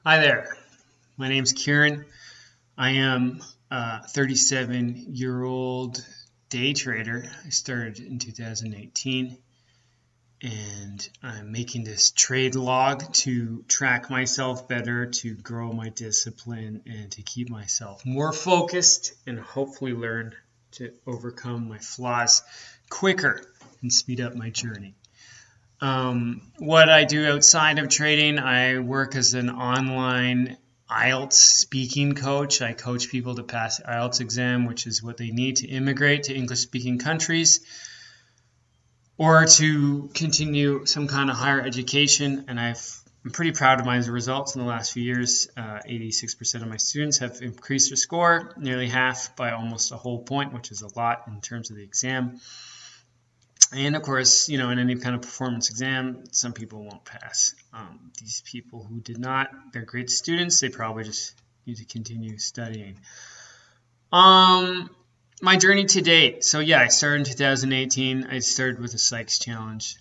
Hi there. My name's Kieran. I am a 37-year-old day trader. I started in 2018, and I'm making this trade log to track myself better, to grow my discipline, and to keep myself more focused and hopefully learn to overcome my flaws quicker and speed up my journey. What I do outside of trading, I work as an online IELTS speaking coach. I coach people to pass the IELTS exam, which is what they need to immigrate to English-speaking countries or to continue some kind of higher education. And I'm pretty proud of my results in the last few years. 86% of my students have increased their score, nearly half by almost a whole point, which is a lot in terms of the exam. And of course, in any kind of performance exam, some people won't pass. These people who did not, they're great students. They probably just need to continue studying. My journey to date. So yeah, I started in 2018. I started with a Sykes challenge.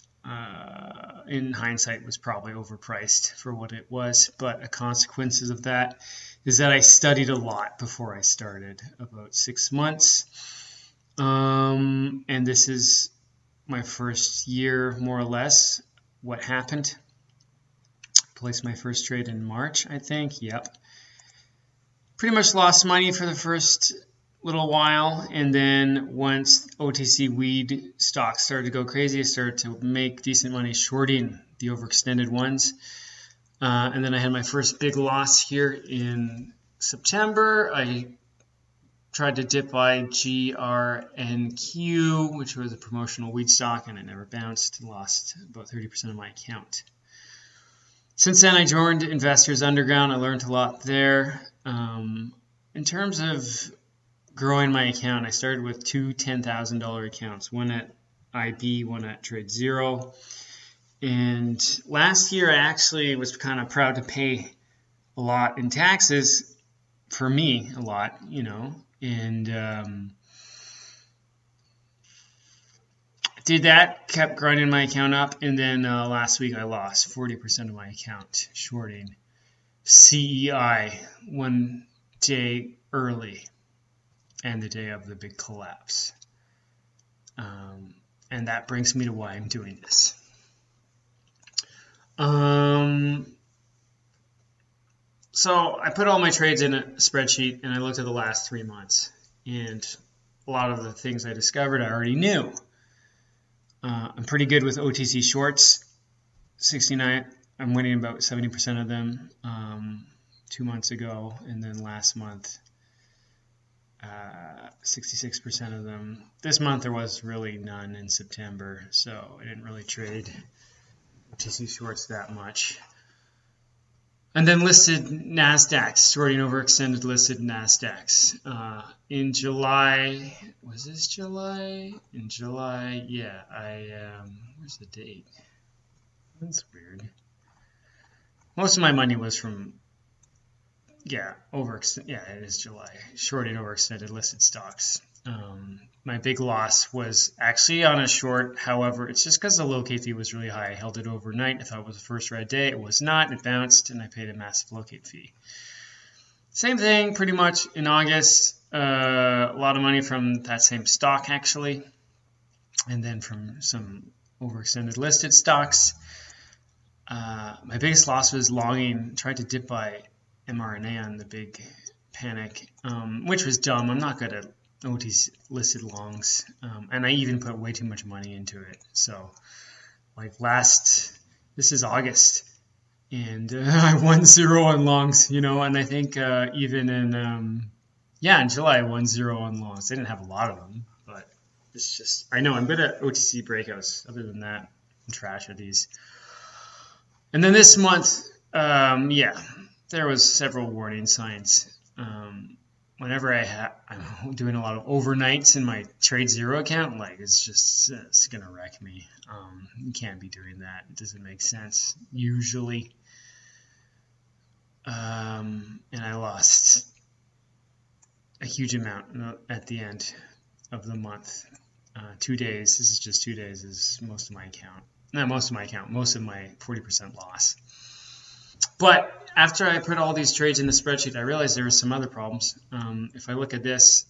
In hindsight, it was probably overpriced for what it was, but a consequences of that is that I studied a lot before I started, about 6 months. And this is my first year, more or less. What happened? Placed my first trade in March, I think. Yep. Pretty much lost money for the first little while, and then once OTC weed stocks started to go crazy, I started to make decent money shorting the overextended ones. And then I had my first big loss here in September. I tried to dip by GRNQ, which was a promotional wheat stock, and it never bounced. Lost about 30% of my account. Since then, I joined Investors Underground. I learned a lot there. In terms of growing my account, I started with two $10,000 accounts, one at IB, one at Trade Zero. And last year, I actually was kind of proud to pay a lot in taxes. For me, a lot, and did that, kept grinding my account up, and then last week I lost 40% of my account shorting CEI 1 day early and the day of the big collapse. And that brings me to why I'm doing this. So I put all my trades in a spreadsheet, and I looked at the last 3 months. And a lot of the things I discovered I already knew. I'm pretty good with OTC shorts. 69. I'm winning about 70% of them 2 months ago. And then last month, 66% of them. This month there was really none in September, so I didn't really trade OTC shorts that much. And then listed NASDAQs, sorting overextended listed NASDAQs. In July, was this July? In July, yeah, where's the date? That's weird. Most of my money was from, it is July, shorting overextended listed stocks. My big loss was actually on a short. However, it's just because the locate fee was really high. I held it overnight. I thought it was the first red day. It was not. It bounced, and I paid a massive locate fee. Same thing pretty much in August. A lot of money from that same stock, actually. And then from some overextended listed stocks. My biggest loss was longing, tried to dip by mRNA on the big panic, which was dumb. I'm not good at OTC listed longs, and I even put way too much money into it. So this is August, and I won 0 on longs, and I think even in July I won 0 on longs. I didn't have a lot of them, but it's just, I know I'm good at OTC breakouts. Other than that, I'm trash at these. And then this month, there was several warning signs. Whenever I'm doing a lot of overnights in my Trade Zero account, it's gonna wreck me. You can't be doing that. It doesn't make sense usually. And I lost a huge amount at the end of the month. 2 days. This is just 2 days. Is most of my account. Not most of my account. Most of my 40% loss. But after I put all these trades in the spreadsheet, I realized there were some other problems. If I look at this,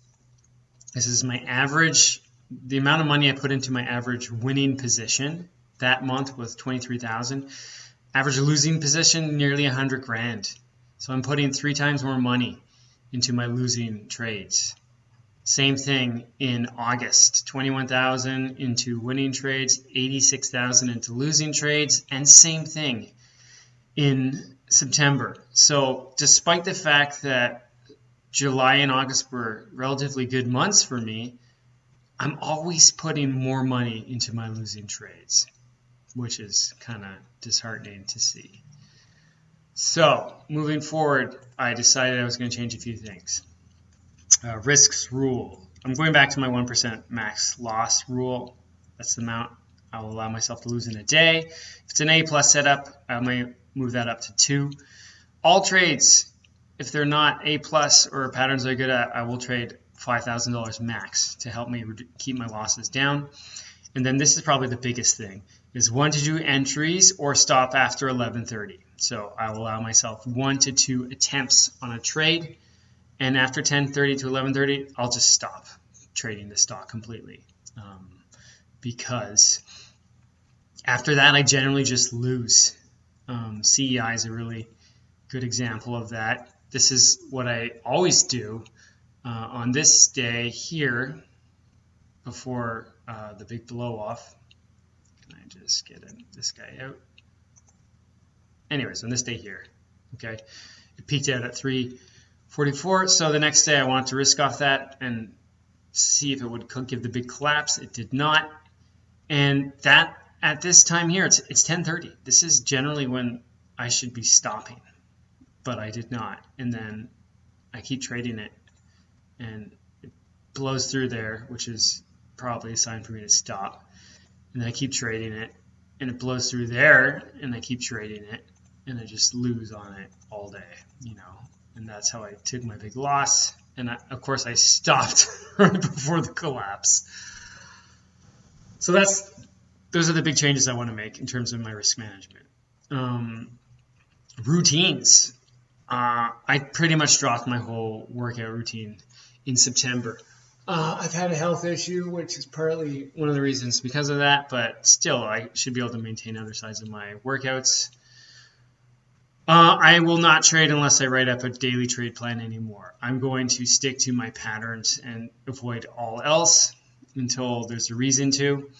this is my average, the amount of money I put into my average winning position that month was 23,000. Average losing position, nearly 100 grand. So I'm putting 3 times more money into my losing trades. Same thing in August, 21,000 into winning trades, 86,000 into losing trades, and same thing in September. So despite the fact that July and August were relatively good months for me, I'm always putting more money into my losing trades, which is kind of disheartening to see. So moving forward, I decided I was going to change a few things. Risks rule. I'm going back to my 1% max loss rule. That's the amount I will allow myself to lose in a day. If it's an A plus setup, I might move that up to 2. All trades, if they're not A plus or patterns they're good at, I will trade $5,000 max to help me keep my losses down. And then this is probably the biggest thing, is 1 to 2 entries or stop after 11:30. So I will allow myself 1 to 2 attempts on a trade, and after 10:30 to 11:30, I'll just stop trading the stock completely, because after that I generally just lose. CEI is a really good example of that. This is what I always do on this day here before the big blow off. Can I just get this guy out? Anyways, on this day here, okay, it peaked out at 344. So the next day I wanted to risk off that and see if it would give the big collapse. It did not. And that at this time here, it's 10:30. This is generally when I should be stopping, but I did not. And then I keep trading it, and it blows through there, which is probably a sign for me to stop. And then I keep trading it, and it blows through there, and I keep trading it, and I just lose on it all day, you know. And that's how I took my big loss. And of course I stopped right before the collapse. So those are the big changes I want to make in terms of my risk management. Routines. I pretty much dropped my whole workout routine in September. I've had a health issue, which is partly one of the reasons because of that, but still I should be able to maintain other sides of my workouts. I will not trade unless I write up a daily trade plan anymore. I'm going to stick to my patterns and avoid all else until there's a reason to.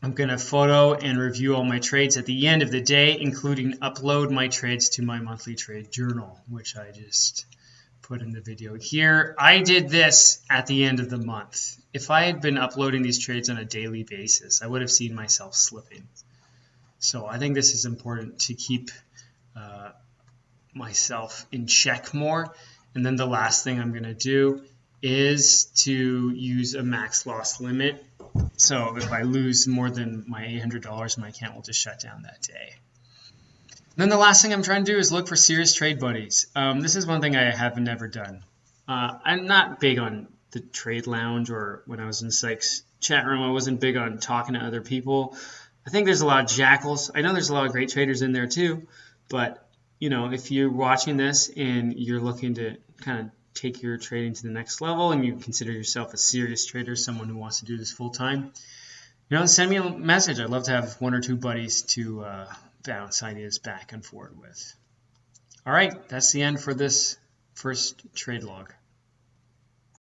I'm going to photo and review all my trades at the end of the day, including upload my trades to my monthly trade journal, which I just put in the video here. I did this at the end of the month. If I had been uploading these trades on a daily basis, I would have seen myself slipping. So I think this is important to keep myself in check more. And then the last thing I'm going to do is to use a max loss limit. So if I lose more than my $800, my account will just shut down that day. Then the last thing I'm trying to do is look for serious trade buddies. This is one thing I have never done. I'm not big on the trade lounge, or when I was in Sykes chat room, I wasn't big on talking to other people. I think there's a lot of jackals. I know there's a lot of great traders in there too, but you know, if you're watching this and you're looking to kind of take your trading to the next level and you consider yourself a serious trader, someone who wants to do this full time, you know, send me a message. I'd love to have 1 or 2 buddies to bounce ideas back and forth with. All right, that's the end for this first trade log.